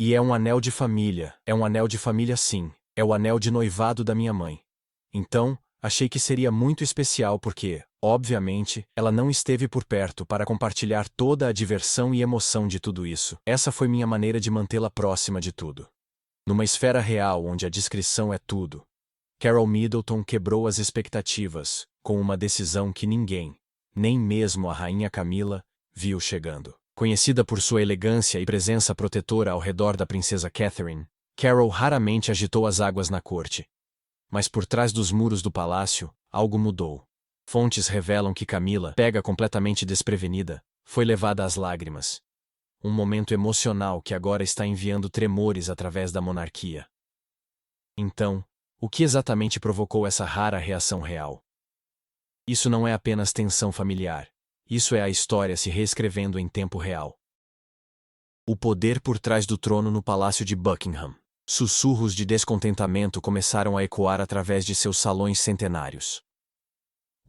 E é um anel de família. É um anel de família, sim. É o anel de noivado da minha mãe. Então, achei que seria muito especial porque, obviamente, ela não esteve por perto para compartilhar toda a diversão e emoção de tudo isso. Essa foi minha maneira de mantê-la próxima de tudo. Numa esfera real onde a discrição é tudo, Carol Middleton quebrou as expectativas, com uma decisão que ninguém, nem mesmo a rainha Camila, viu chegando. Conhecida por sua elegância e presença protetora ao redor da princesa Catherine, Carol raramente agitou as águas na corte. Mas por trás dos muros do palácio, algo mudou. Fontes revelam que Camila, pega completamente desprevenida, foi levada às lágrimas. Um momento emocional que agora está enviando tremores através da monarquia. Então, o que exatamente provocou essa rara reação real? Isso não é apenas tensão familiar. Isso é a história se reescrevendo em tempo real. O poder por trás do trono no Palácio de Buckingham. Sussurros de descontentamento começaram a ecoar através de seus salões centenários.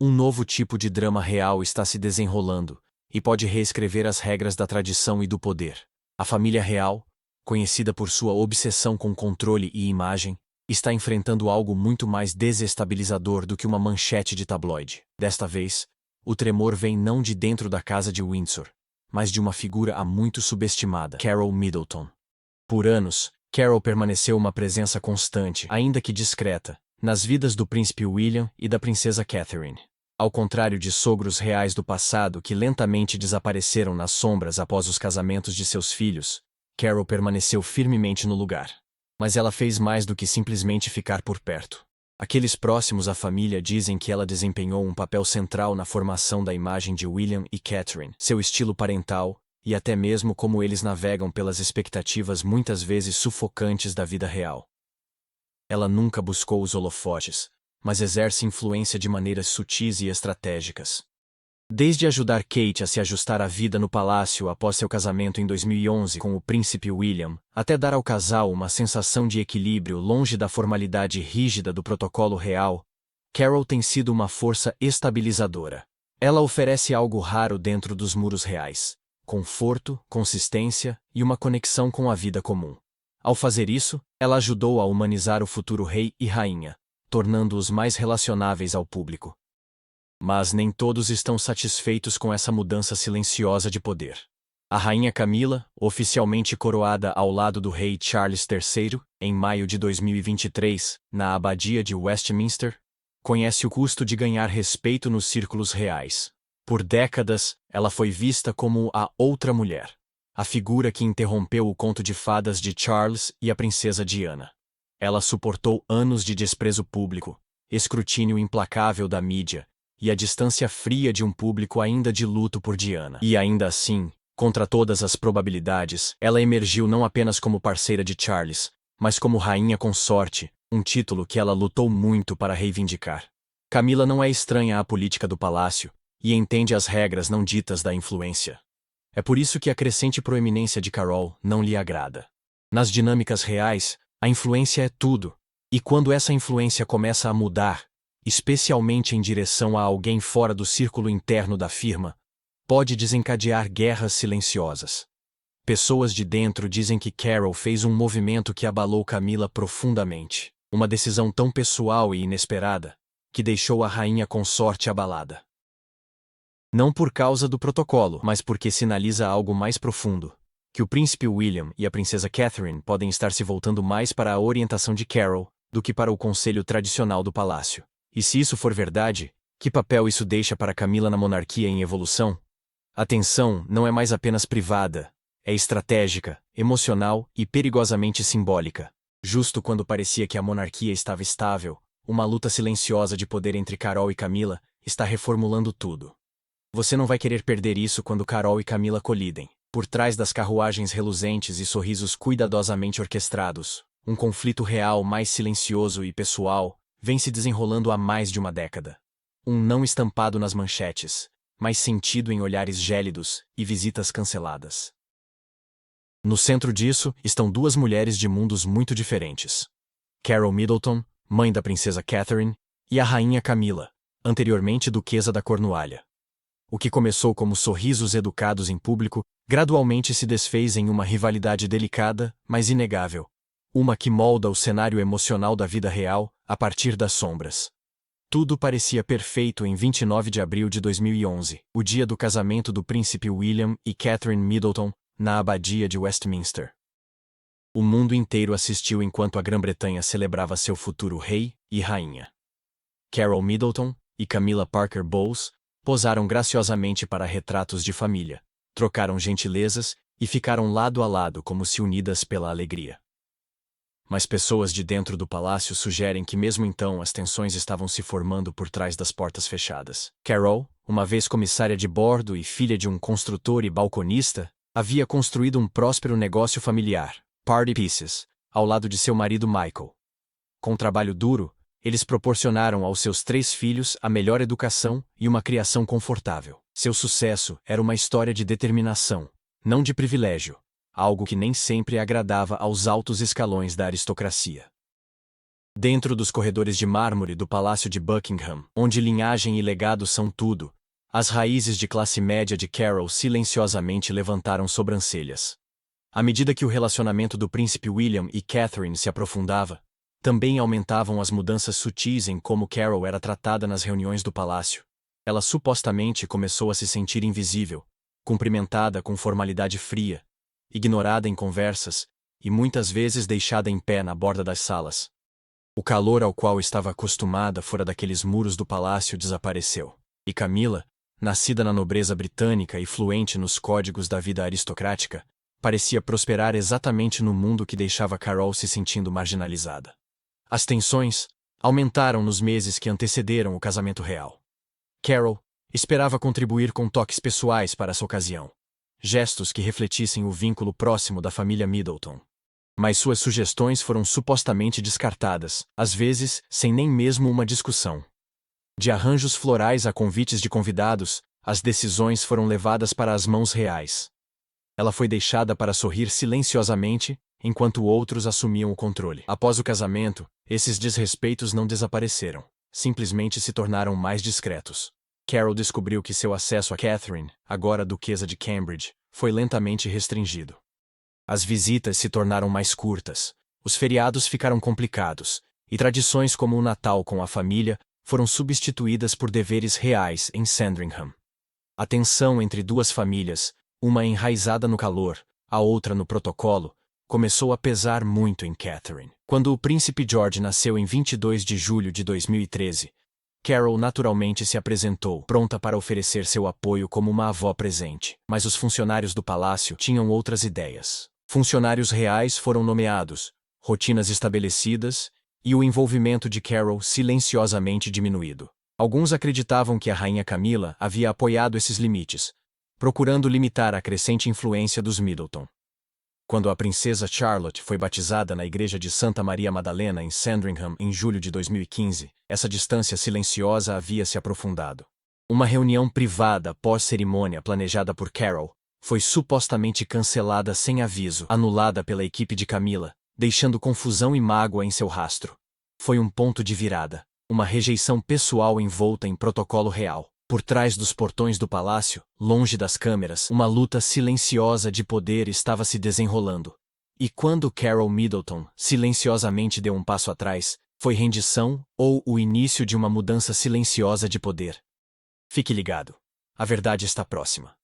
Um novo tipo de drama real está se desenrolando, e pode reescrever as regras da tradição e do poder. A família real, conhecida por sua obsessão com controle e imagem, está enfrentando algo muito mais desestabilizador do que uma manchete de tabloide. Desta vez, o tremor vem não de dentro da casa de Windsor, mas de uma figura há muito subestimada, Carol Middleton. Por anos, Carol permaneceu uma presença constante, ainda que discreta, nas vidas do príncipe William e da princesa Catherine. Ao contrário de sogros reais do passado que lentamente desapareceram nas sombras após os casamentos de seus filhos, Carol permaneceu firmemente no lugar. Mas ela fez mais do que simplesmente ficar por perto. Aqueles próximos à família dizem que ela desempenhou um papel central na formação da imagem de William e Catherine, seu estilo parental, e até mesmo como eles navegam pelas expectativas muitas vezes sufocantes da vida real. Ela nunca buscou os holofotes, mas exerce influência de maneiras sutis e estratégicas. Desde ajudar Kate a se ajustar à vida no palácio após seu casamento em 2011 com o príncipe William, até dar ao casal uma sensação de equilíbrio longe da formalidade rígida do protocolo real, Carol tem sido uma força estabilizadora. Ela oferece algo raro dentro dos muros reais: conforto, consistência e uma conexão com a vida comum. Ao fazer isso, ela ajudou a humanizar o futuro rei e rainha, tornando-os mais relacionáveis ao público. Mas nem todos estão satisfeitos com essa mudança silenciosa de poder. A rainha Camila, oficialmente coroada ao lado do rei Charles III, em maio de 2023, na abadia de Westminster, conhece o custo de ganhar respeito nos círculos reais. Por décadas, ela foi vista como a outra mulher, a figura que interrompeu o conto de fadas de Charles e a princesa Diana. Ela suportou anos de desprezo público, escrutínio implacável da mídia, e a distância fria de um público ainda de luto por Diana. E ainda assim, contra todas as probabilidades, ela emergiu não apenas como parceira de Charles, mas como rainha consorte, um título que ela lutou muito para reivindicar. Camila não é estranha à política do palácio, e entende as regras não ditas da influência. É por isso que a crescente proeminência de Carol não lhe agrada. Nas dinâmicas reais, a influência é tudo, e quando essa influência começa a mudar, especialmente em direção a alguém fora do círculo interno da firma, pode desencadear guerras silenciosas. Pessoas de dentro dizem que Carol fez um movimento que abalou Camila profundamente, uma decisão tão pessoal e inesperada, que deixou a rainha consorte abalada. Não por causa do protocolo, mas porque sinaliza algo mais profundo, que o príncipe William e a princesa Catherine podem estar se voltando mais para a orientação de Carol do que para o conselho tradicional do palácio. E se isso for verdade, que papel isso deixa para Camila na monarquia em evolução? A tensão não é mais apenas privada, é estratégica, emocional e perigosamente simbólica. Justo quando parecia que a monarquia estava estável, uma luta silenciosa de poder entre Carol e Camila está reformulando tudo. Você não vai querer perder isso quando Carol e Camila colidem. Por trás das carruagens reluzentes e sorrisos cuidadosamente orquestrados, um conflito real mais silencioso e pessoal vem se desenrolando há mais de uma década. Um não estampado nas manchetes, mas sentido em olhares gélidos e visitas canceladas. No centro disso estão duas mulheres de mundos muito diferentes. Carol Middleton, mãe da princesa Catherine, e a rainha Camila, anteriormente duquesa da Cornualha. O que começou como sorrisos educados em público gradualmente se desfez em uma rivalidade delicada, mas inegável. Uma que molda o cenário emocional da vida real, a partir das sombras. Tudo parecia perfeito em 29 de abril de 2011, o dia do casamento do príncipe William e Catherine Middleton, na abadia de Westminster. O mundo inteiro assistiu enquanto a Grã-Bretanha celebrava seu futuro rei e rainha. Carol Middleton e Camilla Parker Bowles posaram graciosamente para retratos de família, trocaram gentilezas e ficaram lado a lado como se unidas pela alegria. Mas pessoas de dentro do palácio sugerem que mesmo então as tensões estavam se formando por trás das portas fechadas. Carol, uma vez comissária de bordo e filha de um construtor e balconista, havia construído um próspero negócio familiar, Party Pieces, ao lado de seu marido Michael. Com trabalho duro, eles proporcionaram aos seus 3 filhos a melhor educação e uma criação confortável. Seu sucesso era uma história de determinação, não de privilégio, algo que nem sempre agradava aos altos escalões da aristocracia. Dentro dos corredores de mármore do Palácio de Buckingham, onde linhagem e legado são tudo, as raízes de classe média de Carol silenciosamente levantaram sobrancelhas. À medida que o relacionamento do príncipe William e Catherine se aprofundava, também aumentavam as mudanças sutis em como Carol era tratada nas reuniões do palácio. Ela supostamente começou a se sentir invisível, cumprimentada com formalidade fria, ignorada em conversas, e muitas vezes deixada em pé na borda das salas. O calor ao qual estava acostumada fora daqueles muros do palácio desapareceu. E Camilla, nascida na nobreza britânica e fluente nos códigos da vida aristocrática, parecia prosperar exatamente no mundo que deixava Carol se sentindo marginalizada. As tensões aumentaram nos meses que antecederam o casamento real. Carol esperava contribuir com toques pessoais para essa ocasião, gestos que refletissem o vínculo próximo da família Middleton. Mas suas sugestões foram supostamente descartadas, às vezes sem nem mesmo uma discussão. De arranjos florais a convites de convidados, as decisões foram levadas para as mãos reais. Ela foi deixada para sorrir silenciosamente, enquanto outros assumiam o controle. Após o casamento, esses desrespeitos não desapareceram, simplesmente se tornaram mais discretos. Carol descobriu que seu acesso a Catherine, agora duquesa de Cambridge, foi lentamente restringido. As visitas se tornaram mais curtas, os feriados ficaram complicados, e tradições como o Natal com a família foram substituídas por deveres reais em Sandringham. A tensão entre duas famílias, uma enraizada no calor, a outra no protocolo, começou a pesar muito em Catherine. Quando o príncipe George nasceu em 22 de julho de 2013, Carol naturalmente se apresentou, pronta para oferecer seu apoio como uma avó presente. Mas os funcionários do palácio tinham outras ideias. Funcionários reais foram nomeados, rotinas estabelecidas, e o envolvimento de Carol silenciosamente diminuído. Alguns acreditavam que a rainha Camilla havia apoiado esses limites, procurando limitar a crescente influência dos Middleton. Quando a princesa Charlotte foi batizada na igreja de Santa Maria Madalena em Sandringham em julho de 2015, essa distância silenciosa havia se aprofundado. Uma reunião privada pós-cerimônia planejada por Carol foi supostamente cancelada sem aviso, anulada pela equipe de Camilla, deixando confusão e mágoa em seu rastro. Foi um ponto de virada, uma rejeição pessoal envolta em protocolo real. Por trás dos portões do palácio, longe das câmeras, uma luta silenciosa de poder estava se desenrolando. E quando Carol Middleton silenciosamente deu um passo atrás, foi rendição ou o início de uma mudança silenciosa de poder. Fique ligado. A verdade está próxima.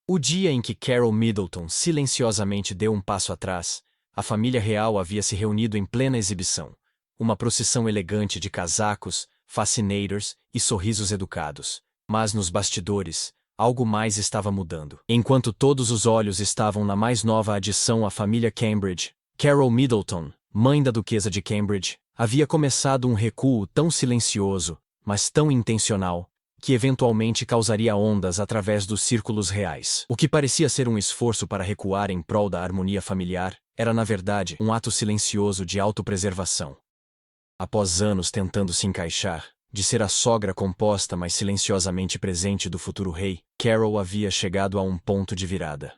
O dia em que Carol Middleton silenciosamente deu um passo atrás, a família real havia se reunido em plena exibição. Uma procissão elegante de casacos, fascinators e sorrisos educados. Mas nos bastidores, algo mais estava mudando. Enquanto todos os olhos estavam na mais nova adição à família Cambridge, Carol Middleton, mãe da duquesa de Cambridge, havia começado um recuo tão silencioso, mas tão intencional, que eventualmente causaria ondas através dos círculos reais. O que parecia ser um esforço para recuar em prol da harmonia familiar, era na verdade um ato silencioso de autopreservação. Após anos tentando se encaixar, de ser a sogra composta mas silenciosamente presente do futuro rei, Carol havia chegado a um ponto de virada.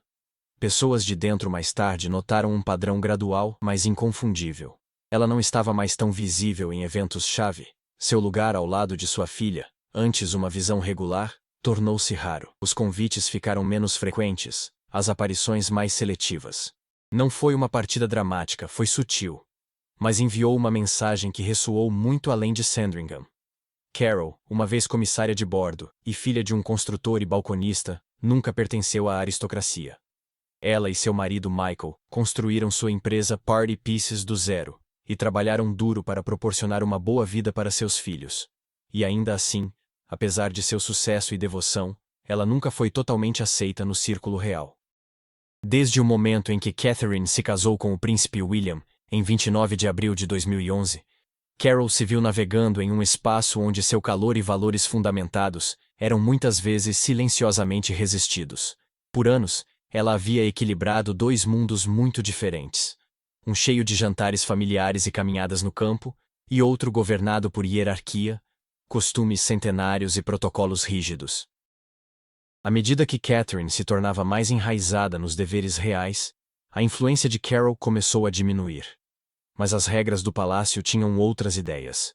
Pessoas de dentro mais tarde notaram um padrão gradual, mas inconfundível. Ela não estava mais tão visível em eventos-chave. Seu lugar ao lado de sua filha, antes uma visão regular, tornou-se raro. Os convites ficaram menos frequentes, as aparições mais seletivas. Não foi uma partida dramática, foi sutil. Mas enviou uma mensagem que ressoou muito além de Sandringham. Carol, uma vez comissária de bordo e filha de um construtor e balconista, nunca pertenceu à aristocracia. Ela e seu marido Michael construíram sua empresa Party Pieces do zero e trabalharam duro para proporcionar uma boa vida para seus filhos. E ainda assim, apesar de seu sucesso e devoção, ela nunca foi totalmente aceita no círculo real. Desde o momento em que Catherine se casou com o príncipe William, em 29 de abril de 2011, Carol se viu navegando em um espaço onde seu calor e valores fundamentados eram muitas vezes silenciosamente resistidos. Por anos, ela havia equilibrado dois mundos muito diferentes. Um cheio de jantares familiares e caminhadas no campo, e outro governado por hierarquia, costumes centenários e protocolos rígidos. À medida que Catherine se tornava mais enraizada nos deveres reais, a influência de Carol começou a diminuir. Mas as regras do palácio tinham outras ideias.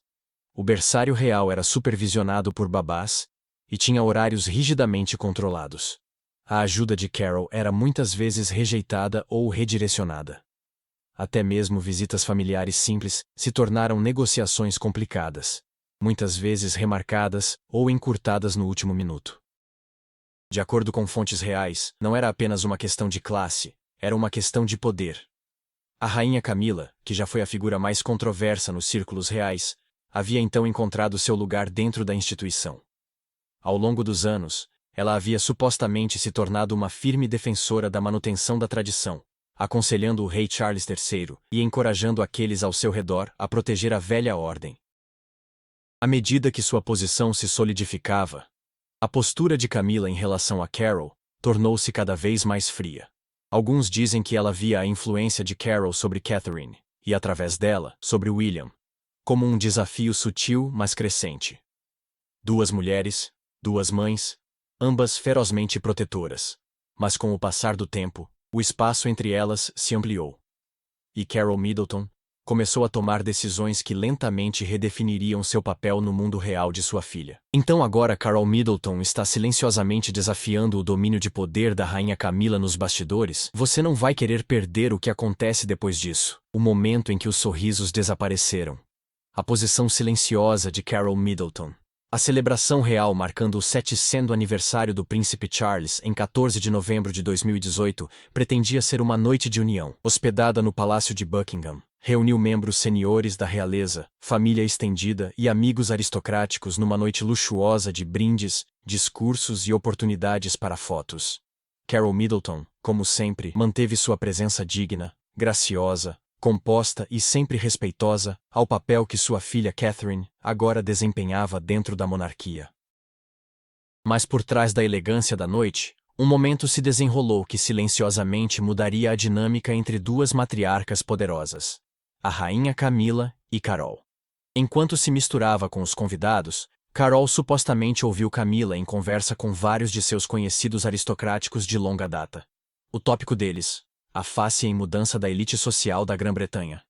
O berçário real era supervisionado por babás e tinha horários rigidamente controlados. A ajuda de Carol era muitas vezes rejeitada ou redirecionada. Até mesmo visitas familiares simples se tornaram negociações complicadas, muitas vezes remarcadas ou encurtadas no último minuto. De acordo com fontes reais, não era apenas uma questão de classe, era uma questão de poder. A rainha Camila, que já foi a figura mais controversa nos círculos reais, havia então encontrado seu lugar dentro da instituição. Ao longo dos anos, ela havia supostamente se tornado uma firme defensora da manutenção da tradição, aconselhando o rei Charles III e encorajando aqueles ao seu redor a proteger a velha ordem. À medida que sua posição se solidificava, a postura de Camila em relação a Carol tornou-se cada vez mais fria. Alguns dizem que ela via a influência de Carol sobre Catherine, e através dela, sobre William, como um desafio sutil mas crescente. Duas mulheres, duas mães, ambas ferozmente protetoras. Mas com o passar do tempo, o espaço entre elas se ampliou. E Carol Middleton começou a tomar decisões que lentamente redefiniriam seu papel no mundo real de sua filha. Então agora Carol Middleton está silenciosamente desafiando o domínio de poder da rainha Camila nos bastidores. Você não vai querer perder o que acontece depois disso, o momento em que os sorrisos desapareceram. A posição silenciosa de Carol Middleton. A celebração real marcando o 700º aniversário do príncipe Charles em 14 de novembro de 2018 pretendia ser uma noite de união. Hospedada no Palácio de Buckingham, reuniu membros seniores da realeza, família estendida e amigos aristocráticos numa noite luxuosa de brindes, discursos e oportunidades para fotos. Carol Middleton, como sempre, manteve sua presença digna, graciosa, composta e sempre respeitosa ao papel que sua filha Catherine agora desempenhava dentro da monarquia. Mas por trás da elegância da noite, um momento se desenrolou que silenciosamente mudaria a dinâmica entre duas matriarcas poderosas, a rainha Camila e Carol. Enquanto se misturava com os convidados, Carol supostamente ouviu Camila em conversa com vários de seus conhecidos aristocráticos de longa data. O tópico deles: a face em mudança da elite social da Grã-Bretanha.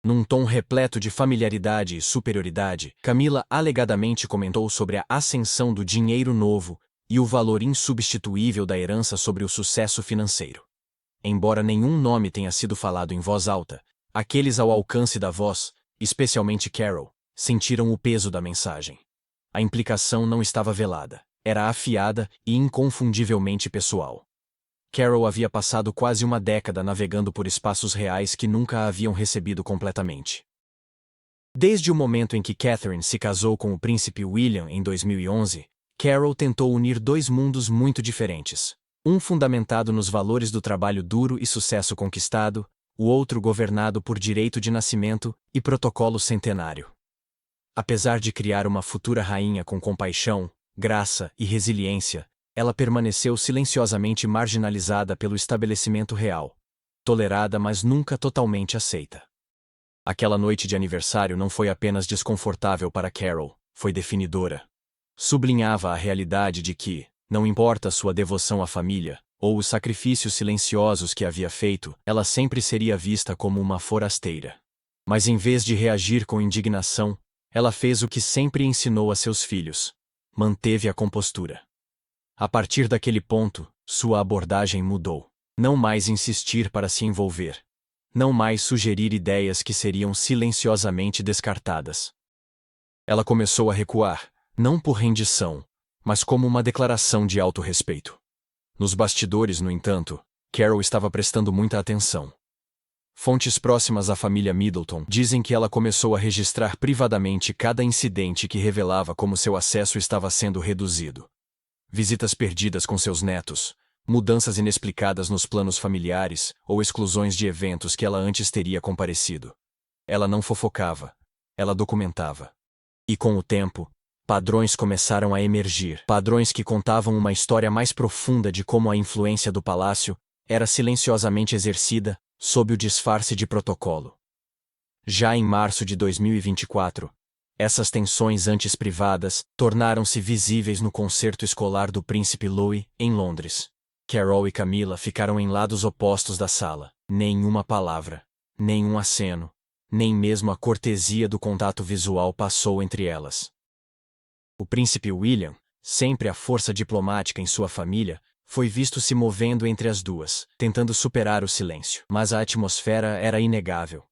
Num tom repleto de familiaridade e superioridade, Camila alegadamente comentou sobre a ascensão do dinheiro novo e o valor insubstituível da herança sobre o sucesso financeiro. Embora nenhum nome tenha sido falado em voz alta, aqueles ao alcance da voz, especialmente Carol, sentiram o peso da mensagem. A implicação não estava velada, era afiada e inconfundivelmente pessoal. Carol havia passado quase uma década navegando por espaços reais que nunca a haviam recebido completamente. Desde o momento em que Catherine se casou com o príncipe William em 2011, Carol tentou unir dois mundos muito diferentes. Um fundamentado nos valores do trabalho duro e sucesso conquistado, o outro governado por direito de nascimento e protocolo centenário. Apesar de criar uma futura rainha com compaixão, graça e resiliência, ela permaneceu silenciosamente marginalizada pelo estabelecimento real. Tolerada, mas nunca totalmente aceita. Aquela noite de aniversário não foi apenas desconfortável para Carol, foi definidora. Sublinhava a realidade de que, não importa sua devoção à família, ou os sacrifícios silenciosos que havia feito, ela sempre seria vista como uma forasteira. Mas em vez de reagir com indignação, ela fez o que sempre ensinou a seus filhos: manteve a compostura. A partir daquele ponto, Sua abordagem mudou. Não mais insistir para se envolver. Não mais sugerir ideias que seriam silenciosamente descartadas. Ela começou a recuar, não por rendição, mas como uma declaração de autorrespeito. Nos bastidores, no entanto, Carol estava prestando muita atenção. Fontes próximas à família Middleton dizem que ela começou a registrar privadamente cada incidente que revelava como seu acesso estava sendo reduzido. Visitas perdidas com seus netos, mudanças inexplicadas nos planos familiares ou exclusões de eventos que ela antes teria comparecido. Ela não fofocava, ela documentava. E com o tempo, padrões começaram a emergir, padrões que contavam uma história mais profunda de como a influência do palácio era silenciosamente exercida sob o disfarce de protocolo. Já em março de 2024, essas tensões antes privadas tornaram-se visíveis no concerto escolar do Príncipe Louis, em Londres. Carol e Camila ficaram em lados opostos da sala. Nenhuma palavra, nenhum aceno, nem mesmo a cortesia do contato visual passou entre elas. O príncipe William, sempre a força diplomática em sua família, foi visto se movendo entre as duas, tentando superar o silêncio. Mas a atmosfera era inegável.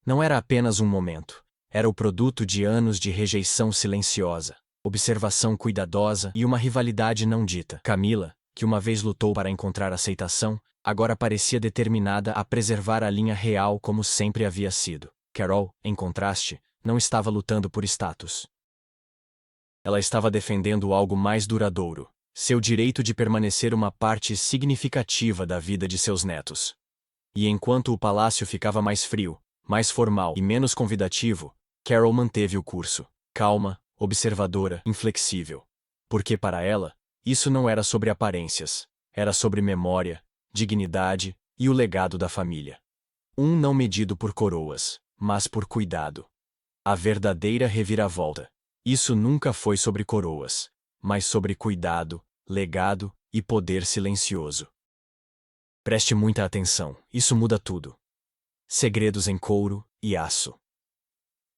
Não era apenas um momento. Era o produto de anos de rejeição silenciosa, observação cuidadosa e uma rivalidade não dita. Camila, que uma vez lutou para encontrar aceitação, agora parecia determinada a preservar a linha real como sempre havia sido. Carol, em contraste, não estava lutando por status. Ela estava defendendo algo mais duradouro, seu direito de permanecer uma parte significativa da vida de seus netos. E enquanto o palácio ficava mais frio, mais formal e menos convidativo, Carol manteve o curso, calma, observadora, inflexível. Porque para ela, isso não era sobre aparências, era sobre memória, dignidade e o legado da família. Não medido por coroas, mas por cuidado. A verdadeira reviravolta. Isso nunca foi sobre coroas, mas sobre cuidado, legado e poder silencioso. Preste muita atenção, isso muda tudo. Segredos em couro e aço.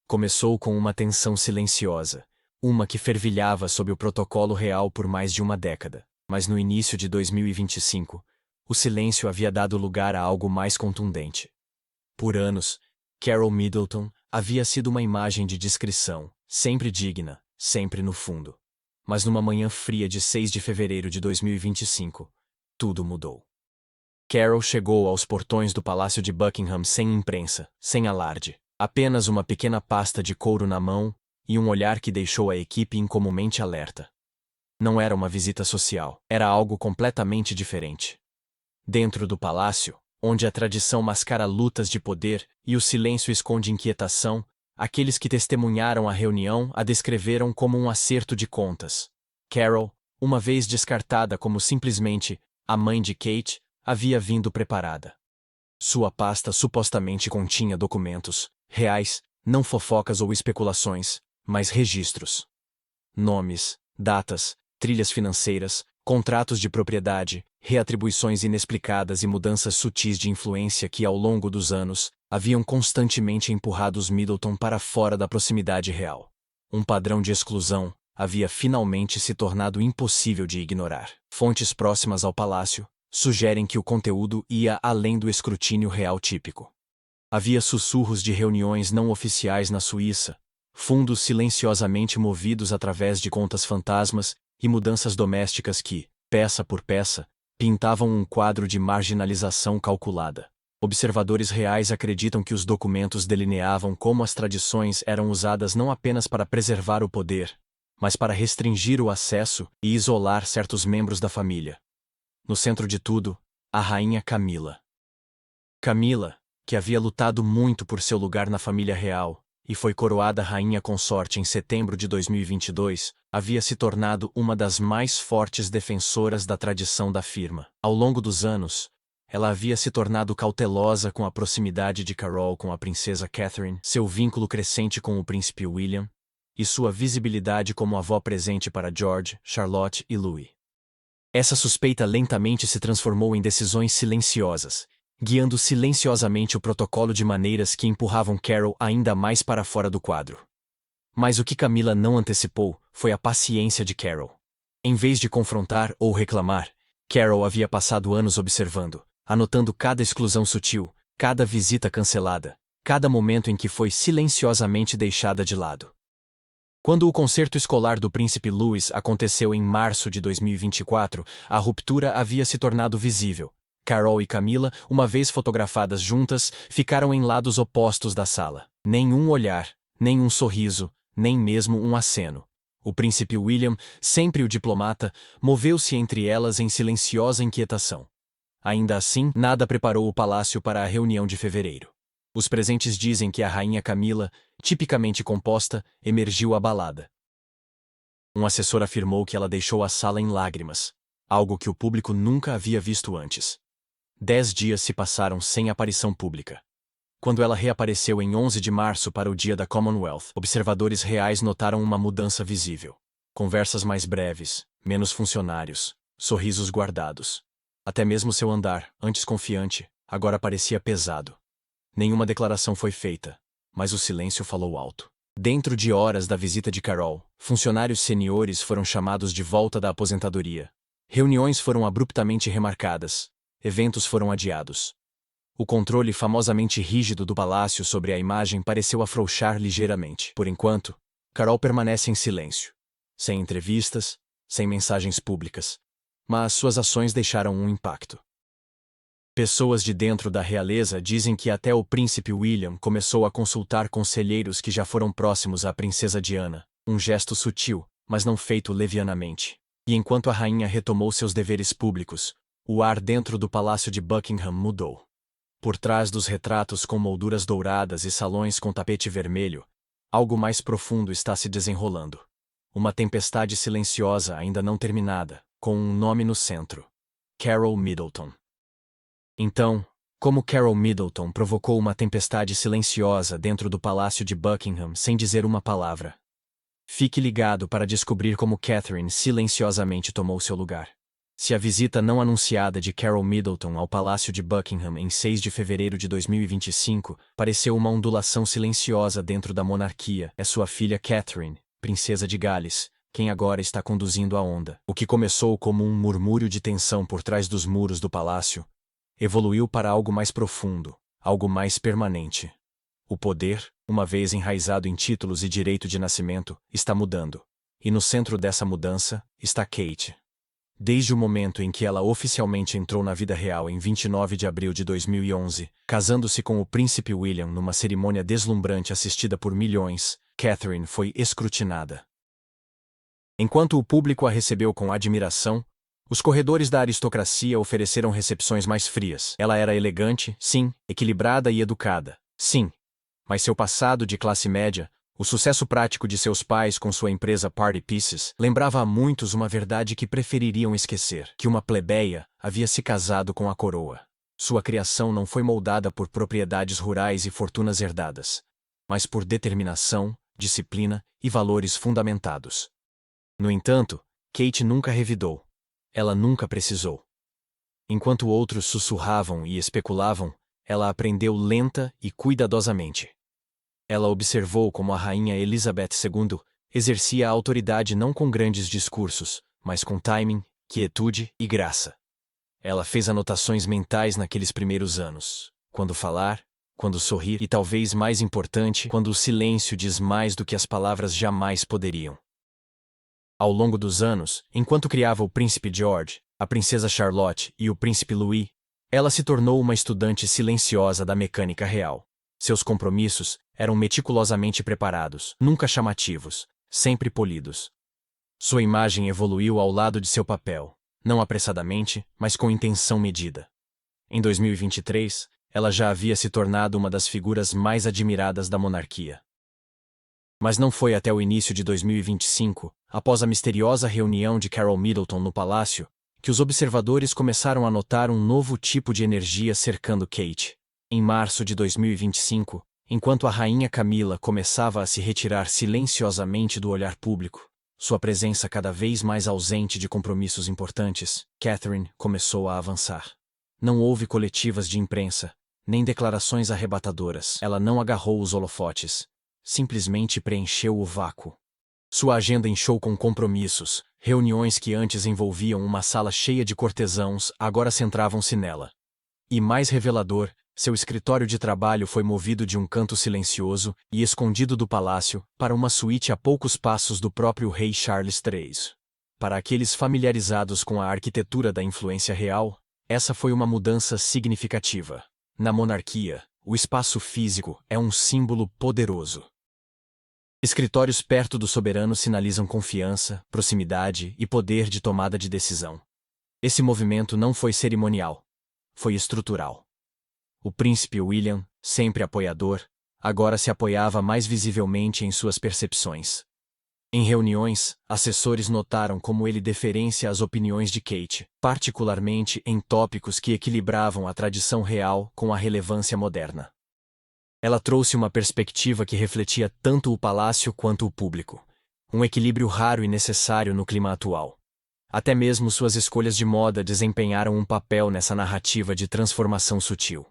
Começou com uma tensão silenciosa, uma que fervilhava sob o protocolo real por mais de uma década, mas no início de 2025, o silêncio havia dado lugar a algo mais contundente. Por anos, Carol Middleton havia sido uma imagem de discrição, sempre digna, sempre no fundo. Mas numa manhã fria de 6 de fevereiro de 2025, tudo mudou. Carol chegou aos portões do Palácio de Buckingham sem imprensa, sem alarde, apenas uma pequena pasta de couro na mão e um olhar que deixou a equipe incomumente alerta. Não era uma visita social, era algo completamente diferente. Dentro do palácio, onde a tradição mascara lutas de poder e o silêncio esconde inquietação, aqueles que testemunharam a reunião a descreveram como um acerto de contas. Carol, uma vez descartada como simplesmente a mãe de Kate, havia vindo preparada. Sua pasta supostamente continha documentos, reais, não fofocas ou especulações, mas registros. Nomes, datas, trilhas financeiras, contratos de propriedade, reatribuições inexplicadas e mudanças sutis de influência que, ao longo dos anos, haviam constantemente empurrado os Middleton para fora da proximidade real. Um padrão de exclusão havia finalmente se tornado impossível de ignorar. Fontes próximas ao palácio sugerem que o conteúdo ia além do escrutínio real típico. Havia sussurros de reuniões não oficiais na Suíça, fundos silenciosamente movidos através de contas fantasmas e mudanças domésticas que, peça por peça, pintavam um quadro de marginalização calculada. Observadores reais acreditam que os documentos delineavam como as tradições eram usadas não apenas para preservar o poder, mas para restringir o acesso e isolar certos membros da família. No centro de tudo, a rainha Camila. Camila, que havia lutado muito por seu lugar na família real, e foi coroada rainha consorte em setembro de 2022, havia se tornado uma das mais fortes defensoras da tradição da firma. Ao longo dos anos, ela havia se tornado cautelosa com a proximidade de Carol com a princesa Catherine, seu vínculo crescente com o príncipe William, e sua visibilidade como avó presente para George, Charlotte e Louis. Essa suspeita lentamente se transformou em decisões silenciosas, guiando silenciosamente o protocolo de maneiras que empurravam Carol ainda mais para fora do quadro. Mas o que Camila não antecipou foi a paciência de Carol. Em vez de confrontar ou reclamar, Carol havia passado anos observando, anotando cada exclusão sutil, cada visita cancelada, cada momento em que foi silenciosamente deixada de lado. Quando o concerto escolar do Príncipe Louis aconteceu em março de 2024, a ruptura havia se tornado visível. Carol e Camila, uma vez fotografadas juntas, ficaram em lados opostos da sala. Nenhum olhar, nem um sorriso, nem mesmo um aceno. O príncipe William, sempre o diplomata, moveu-se entre elas em silenciosa inquietação. Ainda assim, nada preparou o palácio para a reunião de fevereiro. Os presentes dizem que a rainha Camila, tipicamente composta, emergiu abalada. Um assessor afirmou que ela deixou a sala em lágrimas, algo que o público nunca havia visto antes. 10 dias se passaram sem aparição pública. Quando ela reapareceu em 11 de março para o dia da Commonwealth, observadores reais notaram uma mudança visível. Conversas mais breves, menos funcionários, sorrisos guardados. Até mesmo seu andar, antes confiante, agora parecia pesado. Nenhuma declaração foi feita, mas o silêncio falou alto. Dentro de horas da visita de Carol, funcionários seniores foram chamados de volta da aposentadoria. Reuniões foram abruptamente remarcadas. Eventos foram adiados. O controle famosamente rígido do palácio sobre a imagem pareceu afrouxar ligeiramente. Por enquanto, Carol permanece em silêncio. Sem entrevistas, sem mensagens públicas. Mas suas ações deixaram um impacto. Pessoas de dentro da realeza dizem que até o príncipe William começou a consultar conselheiros que já foram próximos à princesa Diana, um gesto sutil, mas não feito levianamente. E enquanto a rainha retomou seus deveres públicos, o ar dentro do palácio de Buckingham mudou. Por trás dos retratos com molduras douradas e salões com tapete vermelho, algo mais profundo está se desenrolando. Uma tempestade silenciosa ainda não terminada, com um nome no centro: Carol Middleton. Então, como Carol Middleton provocou uma tempestade silenciosa dentro do palácio de Buckingham sem dizer uma palavra? Fique ligado para descobrir como Catherine silenciosamente tomou seu lugar. Se a visita não anunciada de Carol Middleton ao palácio de Buckingham em 6 de fevereiro de 2025 pareceu uma ondulação silenciosa dentro da monarquia, é sua filha Catherine, princesa de Gales, quem agora está conduzindo a onda. O que começou como um murmúrio de tensão por trás dos muros do palácio evoluiu para algo mais profundo, algo mais permanente. O poder, uma vez enraizado em títulos e direito de nascimento, está mudando. E no centro dessa mudança está Kate. Desde o momento em que ela oficialmente entrou na vida real em 29 de abril de 2011, casando-se com o príncipe William numa cerimônia deslumbrante assistida por milhões, Catherine foi escrutinada. Enquanto o público a recebeu com admiração, os corredores da aristocracia ofereceram recepções mais frias. Ela era elegante, sim, equilibrada e educada, sim. Mas seu passado de classe média, o sucesso prático de seus pais com sua empresa Party Pieces, lembrava a muitos uma verdade que prefeririam esquecer: que uma plebeia havia se casado com a coroa. Sua criação não foi moldada por propriedades rurais e fortunas herdadas, mas por determinação, disciplina e valores fundamentados. No entanto, Kate nunca revidou. Ela nunca precisou. Enquanto outros sussurravam e especulavam, ela aprendeu lenta e cuidadosamente. Ela observou como a rainha Elizabeth II exercia a autoridade não com grandes discursos, mas com timing, quietude e graça. Ela fez anotações mentais naqueles primeiros anos. Quando falar, quando sorrir e, talvez mais importante, quando o silêncio diz mais do que as palavras jamais poderiam. Ao longo dos anos, enquanto criava o príncipe George, a princesa Charlotte e o príncipe Louis, ela se tornou uma estudante silenciosa da mecânica real. Seus compromissos eram meticulosamente preparados, nunca chamativos, sempre polidos. Sua imagem evoluiu ao lado de seu papel, não apressadamente, mas com intenção medida. Em 2023, ela já havia se tornado uma das figuras mais admiradas da monarquia. Mas não foi até o início de 2025, após a misteriosa reunião de Carol Middleton no palácio, que os observadores começaram a notar um novo tipo de energia cercando Kate. Em março de 2025, enquanto a rainha Camila começava a se retirar silenciosamente do olhar público, sua presença cada vez mais ausente de compromissos importantes, Catherine começou a avançar. Não houve coletivas de imprensa, nem declarações arrebatadoras. Ela não agarrou os holofotes. Simplesmente preencheu o vácuo. Sua agenda inchou com compromissos, reuniões que antes envolviam uma sala cheia de cortesãos agora centravam-se nela. E mais revelador, seu escritório de trabalho foi movido de um canto silencioso e escondido do palácio para uma suíte a poucos passos do próprio rei Charles III. Para aqueles familiarizados com a arquitetura da influência real, essa foi uma mudança significativa. Na monarquia, o espaço físico é um símbolo poderoso. Escritórios perto do soberano sinalizam confiança, proximidade e poder de tomada de decisão. Esse movimento não foi cerimonial. Foi estrutural. O príncipe William, sempre apoiador, agora se apoiava mais visivelmente em suas percepções. Em reuniões, assessores notaram como ele deferência às opiniões de Kate, particularmente em tópicos que equilibravam a tradição real com a relevância moderna. Ela trouxe uma perspectiva que refletia tanto o palácio quanto o público, um equilíbrio raro e necessário no clima atual. Até mesmo suas escolhas de moda desempenharam um papel nessa narrativa de transformação sutil.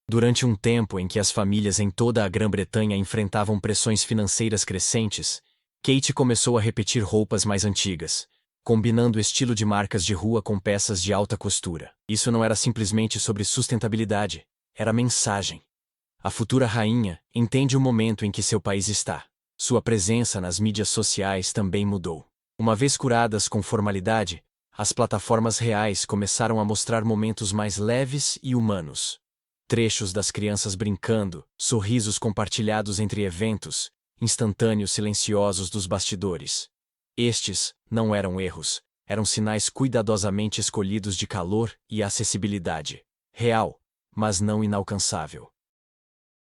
Durante um tempo em que as famílias em toda a Grã-Bretanha enfrentavam pressões financeiras crescentes, Kate começou a repetir roupas mais antigas, combinando o estilo de marcas de rua com peças de alta costura. Isso não era simplesmente sobre sustentabilidade, era mensagem. A futura rainha entende o momento em que seu país está. Sua presença nas mídias sociais também mudou. Uma vez curadas com formalidade, as plataformas reais começaram a mostrar momentos mais leves e humanos. Trechos das crianças brincando, sorrisos compartilhados entre eventos, instantâneos silenciosos dos bastidores. Estes não eram erros, eram sinais cuidadosamente escolhidos de calor e acessibilidade. Real, mas não inalcançável.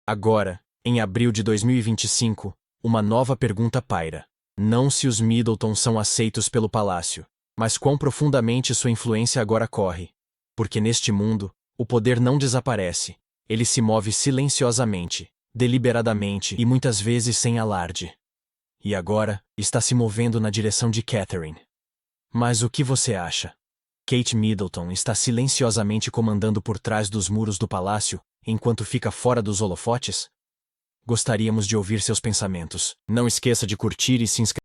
Agora, em abril de 2025, uma nova pergunta paira. Não se os Middleton são aceitos pelo palácio, mas quão profundamente sua influência agora corre. Porque neste mundo, o poder não desaparece, ele se move silenciosamente, deliberadamente e muitas vezes sem alarde. E agora, está se movendo na direção de Catherine. Mas o que você acha? Kate Middleton está silenciosamente comandando por trás dos muros do palácio, enquanto fica fora dos holofotes? Gostaríamos de ouvir seus pensamentos. Não esqueça de curtir e se inscrever.